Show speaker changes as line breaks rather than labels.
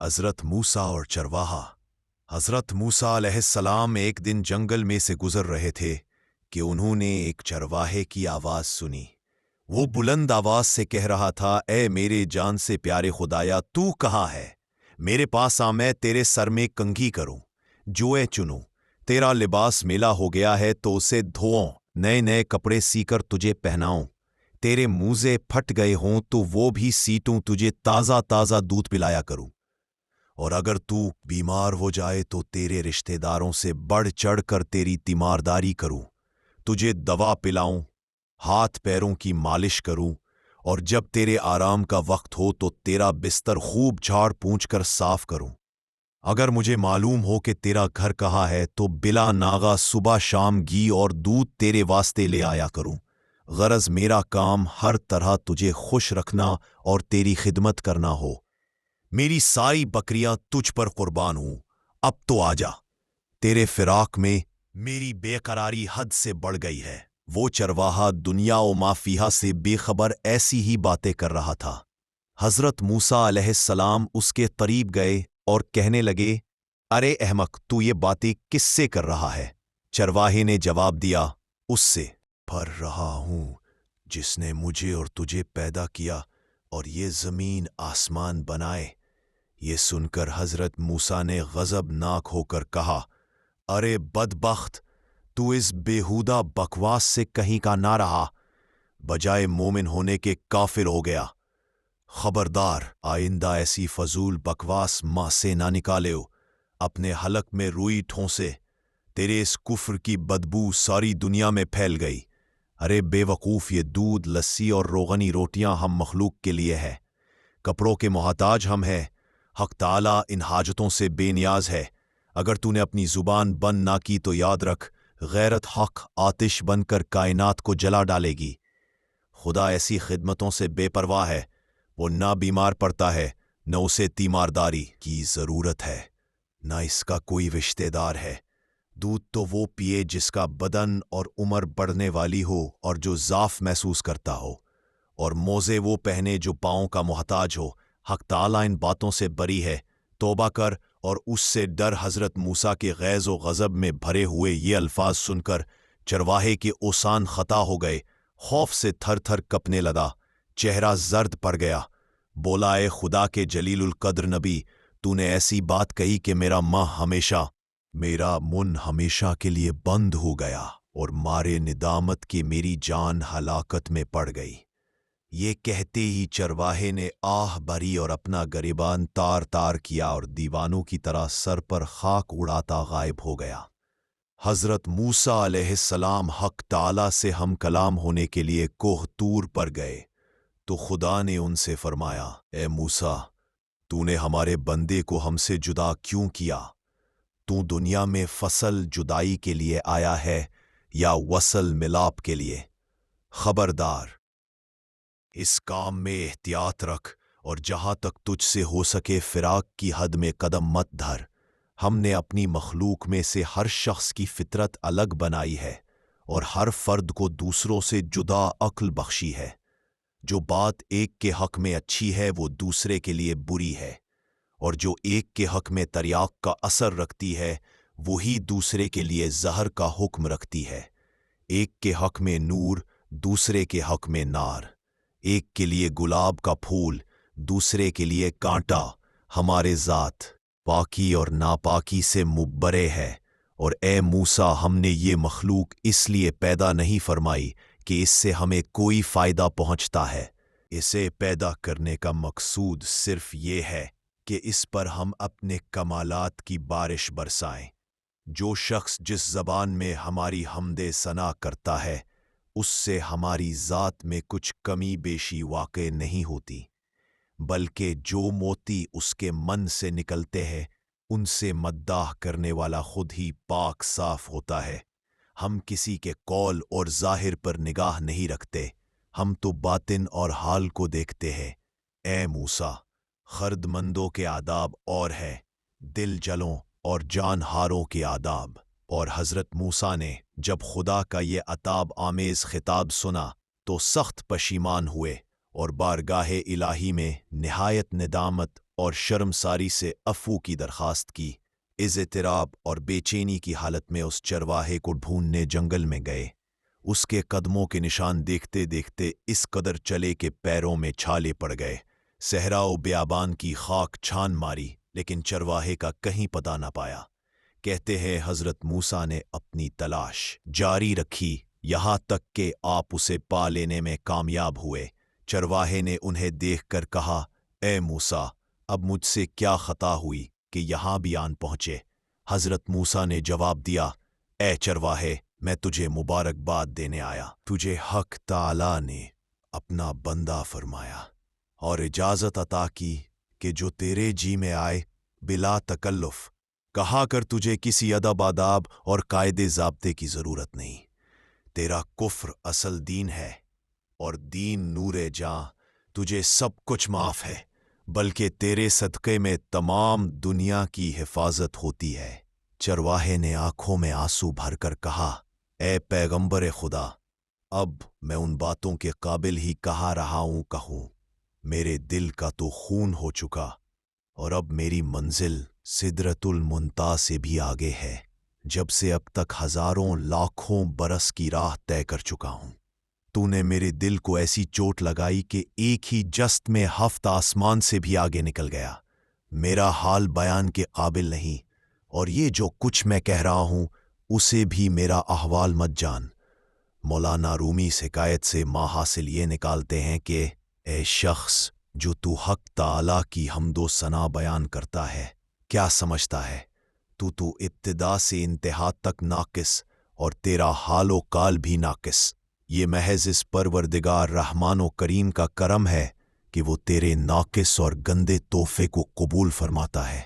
حضرت موسیٰ اور چرواہا۔ حضرت موسیٰ علیہ السلام ایک دن جنگل میں سے گزر رہے تھے کہ انہوں نے ایک چرواہے کی آواز سنی۔ وہ بلند آواز سے کہہ رہا تھا، اے میرے جان سے پیارے خدایا، تو کہاں ہے؟ میرے پاس آ، میں تیرے سر میں کنگھی کروں، جوئے چنوں۔ تیرا لباس میلا ہو گیا ہے تو اسے دھوؤں، نئے نئے کپڑے سی کر تجھے پہناؤں۔ تیرے موزے پھٹ گئے ہوں تو وہ بھی سیٹوں، تجھے تازہ تازہ دودھ پلایا کروں۔ اور اگر تو بیمار ہو جائے تو تیرے رشتہ داروں سے بڑھ چڑھ کر تیری تیمارداری کروں، تجھے دوا پلاؤں، ہاتھ پیروں کی مالش کروں، اور جب تیرے آرام کا وقت ہو تو تیرا بستر خوب جھاڑ پونچھ کر صاف کروں۔ اگر مجھے معلوم ہو کہ تیرا گھر کہاں ہے تو بلا ناغہ صبح شام گھی اور دودھ تیرے واسطے لے آیا کروں۔ غرض میرا کام ہر طرح تجھے خوش رکھنا اور تیری خدمت کرنا ہو۔ میری ساری بکریاں تجھ پر قربان ہوں، اب تو آجا، تیرے فراق میں میری بے قراری حد سے بڑھ گئی ہے۔ وہ چرواہا دنیا و ما فیہا سے بے خبر ایسی ہی باتیں کر رہا تھا۔ حضرت موسیٰ علیہ السلام اس کے قریب گئے اور کہنے لگے، ارے احمق، تو یہ باتیں کس سے کر رہا ہے؟ چرواہے نے جواب دیا، اس سے پڑھ رہا ہوں جس نے مجھے اور تجھے پیدا کیا اور یہ زمین آسمان بنائے۔ یہ سن کر حضرت موسیٰ نے غضب ناک ہو کر کہا، ارے بدبخت، تو اس بیہودہ بکواس سے کہیں کا نہ رہا، بجائے مومن ہونے کے کافر ہو گیا۔ خبردار، آئندہ ایسی فضول بکواس ماں سے نہ نکالیو، اپنے حلق میں روئی ٹھونسے، تیرے اس کفر کی بدبو ساری دنیا میں پھیل گئی۔ ارے بے وقوف، یہ دودھ، لسی اور روغنی روٹیاں ہم مخلوق کے لیے ہے، کپڑوں کے محتاج ہم ہیں۔ حق تعالیٰ ان حاجتوں سے بے نیاز ہے۔ اگر تو نے اپنی زبان بند نہ کی تو یاد رکھ، غیرت حق آتش بن کر کائنات کو جلا ڈالے گی۔ خدا ایسی خدمتوں سے بے پرواہ ہے، وہ نہ بیمار پڑتا ہے، نہ اسے تیمارداری کی ضرورت ہے، نہ اس کا کوئی رشتہ دار ہے۔ دودھ تو وہ پیے جس کا بدن اور عمر بڑھنے والی ہو اور جو ضعف محسوس کرتا ہو، اور موزے وہ پہنے جو پاؤں کا محتاج ہو۔ حق تعالیٰ ان باتوں سے بری ہے، توبہ کر اور اس سے ڈر۔ حضرت موسیٰ کے غیظ و غضب میں بھرے ہوئے یہ الفاظ سن کر چرواہے کے اوسان خطا ہو گئے، خوف سے تھر تھر کپنے لگا، چہرہ زرد پڑ گیا۔ بولا، اے خدا کے جلیل القدر نبی، تو نے ایسی بات کہی کہ میرا من ہمیشہ کے لیے بند ہو گیا اور مارے ندامت کی میری جان ہلاکت میں پڑ گئی۔ یہ کہتے ہی چرواہے نے آہ بھری اور اپنا گریبان تار تار کیا اور دیوانوں کی طرح سر پر خاک اڑاتا غائب ہو گیا۔ حضرت موسیٰ علیہ السلام حق تعالیٰ سے ہم کلام ہونے کے لیے کوہ طور پر گئے تو خدا نے ان سے فرمایا، اے موسیٰ، تو نے ہمارے بندے کو ہم سے جدا کیوں کیا؟ تو دنیا میں فصل جدائی کے لیے آیا ہے یا وصل ملاپ کے لیے؟ خبردار، اس کام میں احتیاط رکھ اور جہاں تک تجھ سے ہو سکے فراق کی حد میں قدم مت دھر۔ ہم نے اپنی مخلوق میں سے ہر شخص کی فطرت الگ بنائی ہے اور ہر فرد کو دوسروں سے جدا عقل بخشی ہے۔ جو بات ایک کے حق میں اچھی ہے وہ دوسرے کے لیے بری ہے، اور جو ایک کے حق میں تریاق کا اثر رکھتی ہے وہی دوسرے کے لیے زہر کا حکم رکھتی ہے۔ ایک کے حق میں نور، دوسرے کے حق میں نار، ایک کے لیے گلاب کا پھول، دوسرے کے لیے کانٹا۔ ہمارے ذات پاکی اور ناپاکی سے مبرے ہے، اور اے موسیٰ، ہم نے یہ مخلوق اس لیے پیدا نہیں فرمائی کہ اس سے ہمیں کوئی فائدہ پہنچتا ہے۔ اسے پیدا کرنے کا مقصود صرف یہ ہے کہ اس پر ہم اپنے کمالات کی بارش برسائیں۔ جو شخص جس زبان میں ہماری حمد ثنا کرتا ہے اس سے ہماری ذات میں کچھ کمی بیشی واقع نہیں ہوتی، بلکہ جو موتی اس کے من سے نکلتے ہیں ان سے مداح کرنے والا خود ہی پاک صاف ہوتا ہے۔ ہم کسی کے قول اور ظاہر پر نگاہ نہیں رکھتے، ہم تو باطن اور حال کو دیکھتے ہیں۔ اے موسیٰ، خرد مندوں کے آداب اور ہے، دل جلوں اور جان ہاروں کے آداب۔ اور حضرت موسیٰ نے جب خدا کا یہ عتاب آمیز خطاب سنا تو سخت پشیمان ہوئے اور بارگاہ الہی میں نہایت ندامت اور شرمساری سے عفو کی درخواست کی۔ اضطراب اور بے چینی کی حالت میں اس چرواہے کو ڈھونڈنے جنگل میں گئے۔ اس کے قدموں کے نشان دیکھتے دیکھتے اس قدر چلے کہ پیروں میں چھالے پڑ گئے۔ صحرا و بیابان کی خاک چھان ماری، لیکن چرواہے کا کہیں پتہ نہ پایا۔ کہتے ہیں حضرت موسیٰ نے اپنی تلاش جاری رکھی، یہاں تک کہ آپ اسے پا لینے میں کامیاب ہوئے۔ چرواہے نے انہیں دیکھ کر کہا، اے موسیٰ، اب مجھ سے کیا خطا ہوئی کہ یہاں بھی آن پہنچے؟ حضرت موسیٰ نے جواب دیا، اے چرواہے، میں تجھے مبارکباد دینے آیا۔ تجھے حق تعالیٰ نے اپنا بندہ فرمایا اور اجازت عطا کی کہ جو تیرے جی میں آئے بلا تکلف کہا کر، تجھے کسی ادب آداب اور قاعدے ضابطے کی ضرورت نہیں۔ تیرا کفر اصل دین ہے اور دین نور جاں، تجھے سب کچھ معاف ہے، بلکہ تیرے صدقے میں تمام دنیا کی حفاظت ہوتی ہے۔ چرواہے نے آنکھوں میں آنسو بھر کر کہا، اے پیغمبر خدا، اب میں ان باتوں کے قابل ہی کہا رہا ہوں کہوں، میرے دل کا تو خون ہو چکا، اور اب میری منزل سدرۃ المنتہا سے بھی آگے ہے، جب سے اب تک ہزاروں لاکھوں برس کی راہ طے کر چکا ہوں۔ تو نے میرے دل کو ایسی چوٹ لگائی کہ ایک ہی جست میں 7 آسمان سے بھی آگے نکل گیا۔ میرا حال بیان کے قابل نہیں، اور یہ جو کچھ میں کہہ رہا ہوں اسے بھی میرا احوال مت جان۔ مولانا رومی اس حکایت سے ما حاصل یہ نکالتے ہیں کہ اے شخص جو تو حق تعالیٰ کی حمد و ثنا بیان کرتا ہے، کیا سمجھتا ہے؟ تو ابتدا سے انتہا تک ناقص، اور تیرا حال و قال بھی ناقص۔ یہ محض اس پروردگار رحمان و کریم کا کرم ہے کہ وہ تیرے ناقص اور گندے تحفے کو قبول فرماتا ہے۔